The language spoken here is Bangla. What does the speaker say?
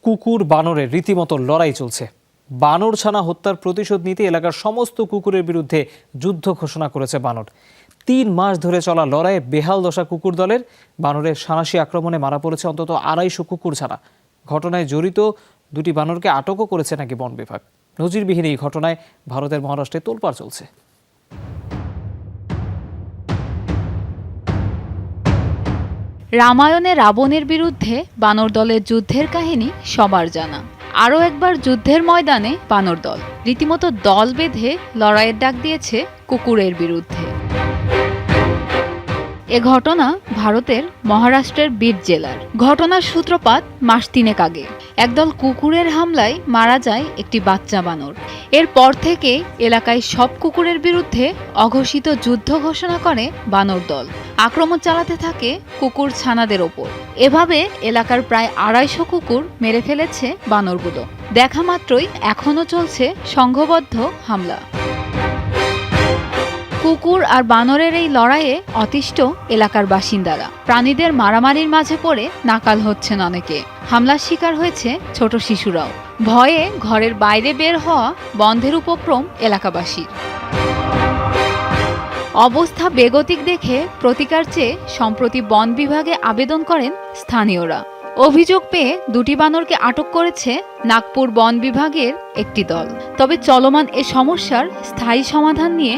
কুকুর বানরের রীতিমতো লড়াই চলছে। বানর ছানা হত্যার প্রতিশোধ নিতে এলাকার সমস্ত কুকুরের বিরুদ্ধে যুদ্ধ ঘোষণা করেছে বানর। ৩ মাস ধরে চলা লড়াইয়ে বেহাল দশা কুকুর দলের। বানরের সাঁড়াশি আক্রমণে মারা পড়েছে অন্তত ২৫০ কুকুর ছানা। ঘটনায় জড়িত ২টি বানরকে আটকও করেছে নাকি বন বিভাগ। নজিরবিহীন এই ঘটনায় ভারতের মহারাষ্ট্রে তোলপাড় চলছে। রামায়ণে রাবণের বিরুদ্ধে বানর দলের যুদ্ধের কাহিনী সবার জানা। আরও একবার যুদ্ধের ময়দানে বানর দল রীতিমতো দল বেঁধে লড়াইয়ের ডাক দিয়েছে কুকুরের বিরুদ্ধে। এ ঘটনা ভারতের মহারাষ্ট্রের বিড জেলার। ঘটনার সূত্রপাত মাস ৩ আগে। একদল কুকুরের হামলায় মারা যায় একটি বাচ্চা বানর। এরপর থেকে এলাকায় সব কুকুরের বিরুদ্ধে অঘোষিত যুদ্ধ ঘোষণা করে বানর দল। আক্রমণ চালাতে থাকে কুকুর ছানাদের ওপর। এভাবে এলাকার প্রায় ২৫০ কুকুর মেরে ফেলেছে বানরগুলো। দেখা মাত্রই এখনও চলছে সংঘবদ্ধ হামলা। কুকুর আর বানরের এই লড়াইয়ে অতিষ্ঠ এলাকার বাসিন্দারা। প্রাণীদের মারামারির মাঝে পড়ে নাকাল হচ্ছেন অনেকে। হামলার শিকার হয়েছে ছোট শিশুরাও। ভয়ে ঘরের বাইরে বের হওয়া বন্ধের উপক্রম এলাকাবাসীর। অবস্থা বেগতিক দেখে প্রতিকার চেয়ে সম্প্রতি বন বিভাগে আবেদন করেন স্থানীয়রা। অভিযোগ পেয়ে ২টি বানরকে আটক করেছে নাগপুর বন বিভাগের একটি দল। তবে চলমান এ সমস্যার স্থায়ী সমাধান নিয়ে